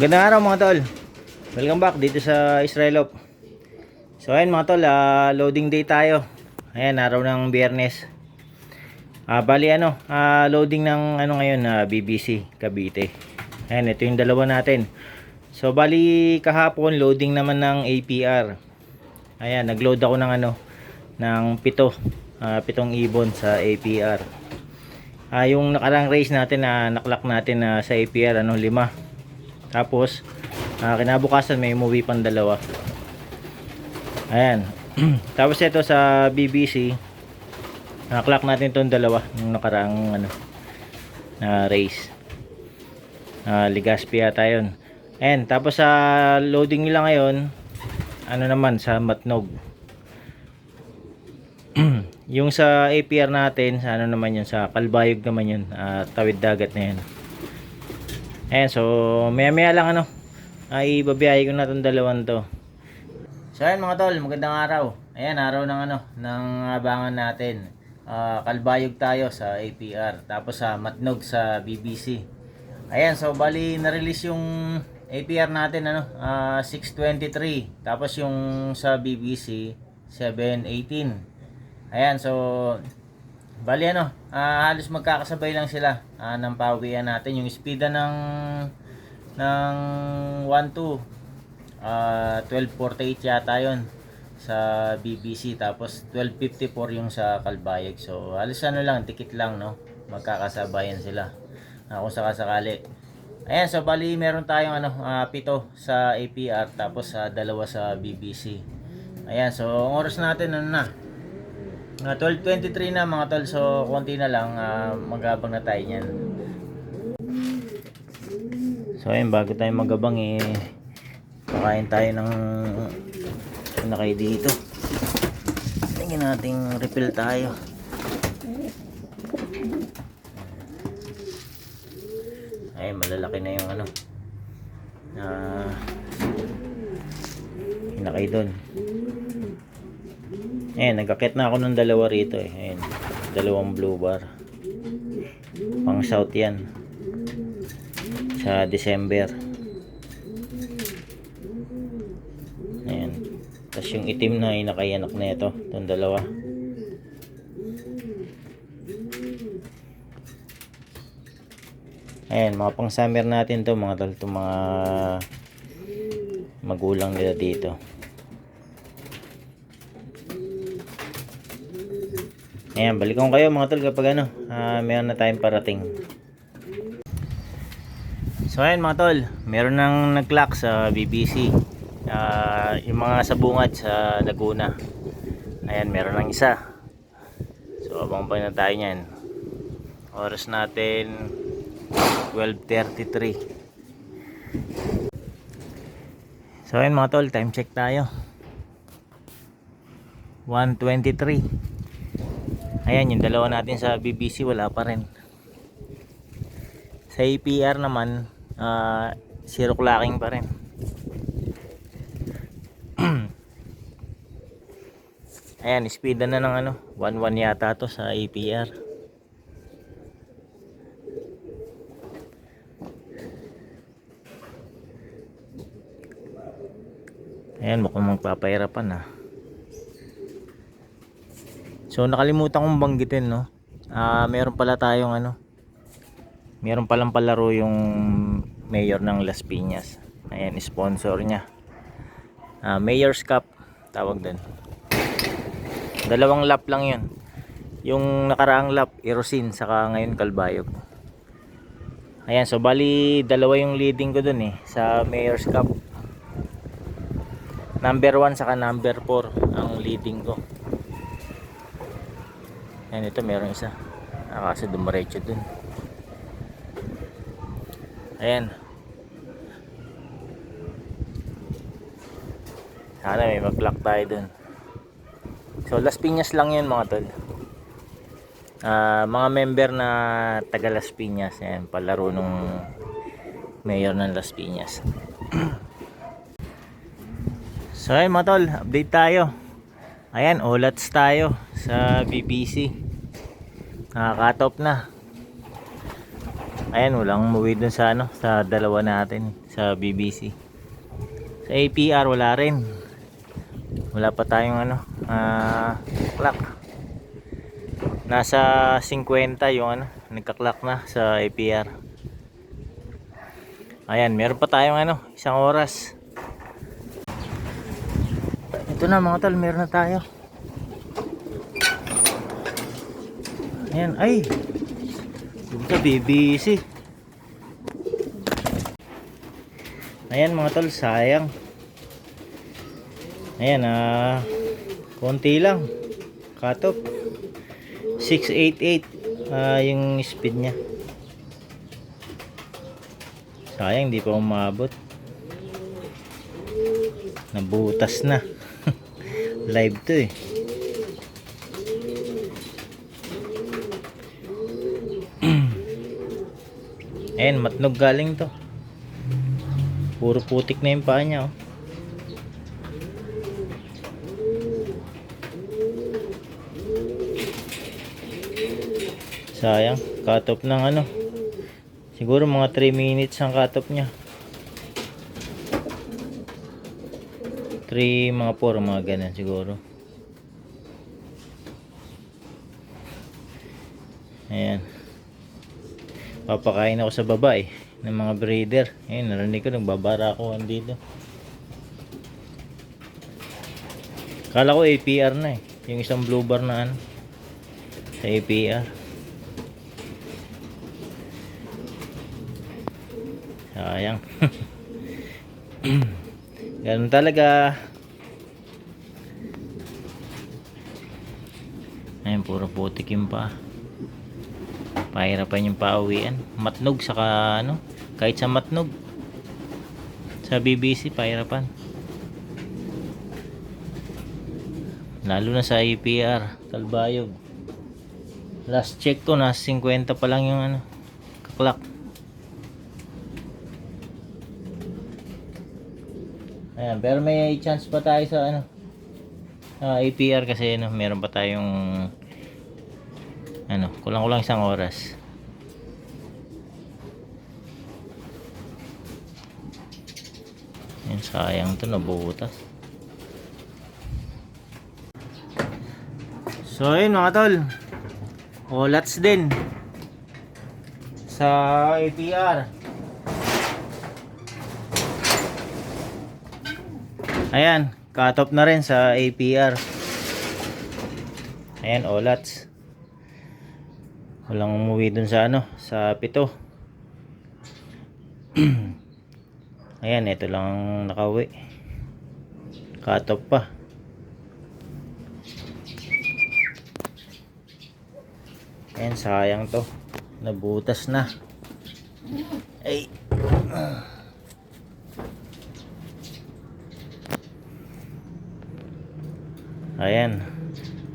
Magandang araw mga tol. Welcome back dito sa Israelop. So ayun mga tol, loading day tayo. Ayan, araw ng Biyernes. Bali loading ng ngayon, BBC Cavite. Ayan, ito yung dalawa natin. So bali kahapon loading naman ng APR. Ayan, nagload ako ng ng pitong ibon sa APR. Yung nakarang race natin na naklak natin sa APR 5. Tapos kinabukasan may umuwi pang dalawa. Ayan. Tapos ito sa BBC, naklak natin itong dalawa yung nakaraang na race. Legazpi yata yun. Ayan. Tapos sa loading nila ngayon, naman sa Matnog. Yung sa APR natin, sa naman yun, sa Kalbayog naman yun, tawid dagat na yun. Ayan, so maya lang ibabiyahe ko na itong dalawang to. So ayan mga tol, magandang araw. Ayan, araw ng ng abangan natin. Kalbayog tayo sa APR, tapos sa Matnog sa BBC. Ayan, so bali na-release yung APR natin 6:23, tapos yung sa BBC 7:18. Ayan, so bali halos magkakasabay lang sila ng pawian natin. Yung speeda ng 1-2 12:48 yata yun sa BBC, tapos 12:54 yung sa Kalbayog. So halos lang, tikit lang magkakasabayan sila kung sakasakali. Ayan, so bali meron tayong 7 sa APR, tapos 2 sa BBC. Ayan, so ang oras natin 12:23 na mga tol. So konti na lang, magabang na tayo niyan. So ayun, bago tayo magabang kakain tayo ng nakay dito. Tingnan natin, refill tayo. Ay, malalaki na yung nakay doon. Ayan, nagkakit na ako ng dalawa rito Ayan, dalawang blue bar. Pang south yan. Sa December. Ayan. Tapos yung itim na nakayanak na ito. Itong dalawa. Ayan, mga pang summer natin to mga tol. Itong mga magulang nila dito. Ayan, balikan ko kayo mga tol kapag meron na tayong parating. So ayan mga tol, meron nang nag-clock sa BBC. Yung mga sabungad sa Laguna. Ayan, meron nang isa. So abang pa na tayo nyan. Oras natin 12:33. So ayan mga tol, time check tayo. 1:23. Ayan, yung dalawa natin sa BBC wala pa rin. Sa APR naman, zero clocking pa rin. Ayan, speed na ng 1-1 yata to sa APR. Ayan, mukhang magpapahirapan So nakalimutan kong banggitin meron pala tayong meron palang palaro yung mayor ng Las Piñas. Ayan, sponsor niya. Mayor's Cup tawag din. 2 lap lang yun. Yung nakaraang lap Erosin, saka ngayon Kalbayog. Ayan, so bali 2 yung leading ko dun sa Mayor's Cup. Number 1 saka number 4 ang leading ko. Ayan, ito meron isa. Kasi dumiretso dun. Ayan. Sana may mag-clock tayo dun. So Las Piñas lang yun mga tol. Mga member na taga Las Piñas. Ayan, palaro nung mayor ng Las Piñas. So ayan mga tol, update tayo. Ayan, olats tayo sa BBC. Nakaka-top na. Ayan, walang umuwi dun sa ano, sa dalawa natin sa BBC. Sa APR wala rin. Wala pa tayong ano, clock. Nasa 50 yung ano, nagka-clock na sa APR. Ayan, meron pa tayong ano, isang oras. Ito na mga tol, meron na tayo. Ayan, ay. Dito sa BBC. Ayan mga tol, sayang. Ayan, konti lang. Cut off. 688 yung speed niya. Sayang, di pa umabot. Nabutas na. Live to eh. Ayan, matnog galing to. Puro putik na yung paa niya oh. Sayang, cut off ng ano. Siguro mga 3 minutes ang cut off niya. 3, mga 4, mga ganun siguro. Ayan. Papakain ako sa baba eh, ng mga breeder. Ayan, narinig ko nagbabara ako dito. Kala ko APR na eh. Yung isang blue bar na ano. Sa APR. Sayang. Ganun talaga. Ayun, puro putik yung pa. Pahirapan yung pauwian. Matnog saka ano, kahit sa matnog. Sa BBC pahirapan. Lalo na sa APR, Talbayog. Last check ko, nasa 50 pa lang yung ano, kaklak. Ayan, pero may chance pa tayo sa ano, APR kasi ano, meron pa tayong ano, kulang-kulang isang oras. Yan, sayang to, nabutas. So ayun mga tol, olats din sa APR. Ayan, cut off na rin sa APR. Ayan, olats. Walang umuwi dun sa ano, sa pito. Ayan, ito lang ang nakauwi. Cut off pa. Ayan, sayang to. Nabutas na. Ay. Ayan.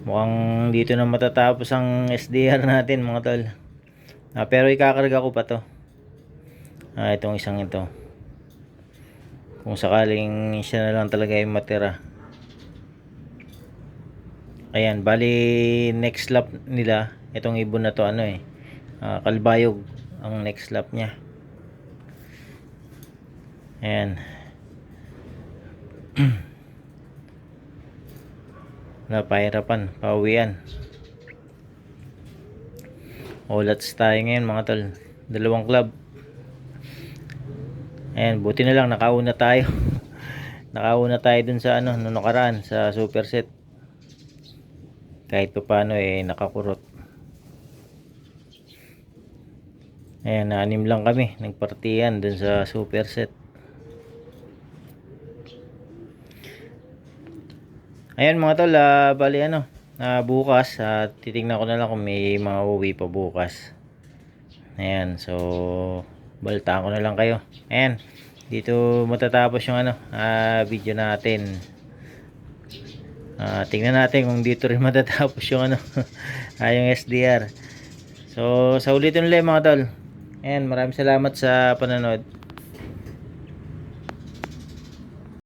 Mukhang dito na matatapos ang SDR natin mga tol. Pero ikakarga ko pa to. Itong isang ito. Kung sakaling siya na lang talaga yung matira. Ayan, bali next lap nila, itong ibon na to ano eh, Kalbayog ang next lap niya. Ayan. Napahirapan, pauwian. Olats tayo ngayon mga tol, dalawang club. Ayan, buti na lang nakauna tayo. Nakauna tayo dun sa ano, nung nakaraan sa super set. Kahit pa paano eh, nakakurot. Ayan, 6 lang kami nagpartiyan dun sa super set. Ayan mga tol, bali ano, bukas titingnan ko na lang kung may mga uwi pa bukas. Ayan, so balitaan ko na lang kayo. Ayan, dito matatapos yung ano, video natin. Tingnan natin kung dito rin matatapos yung ano, yung SDR. So sa ulitin ulit mga tol. Ayan, maraming salamat sa panonood.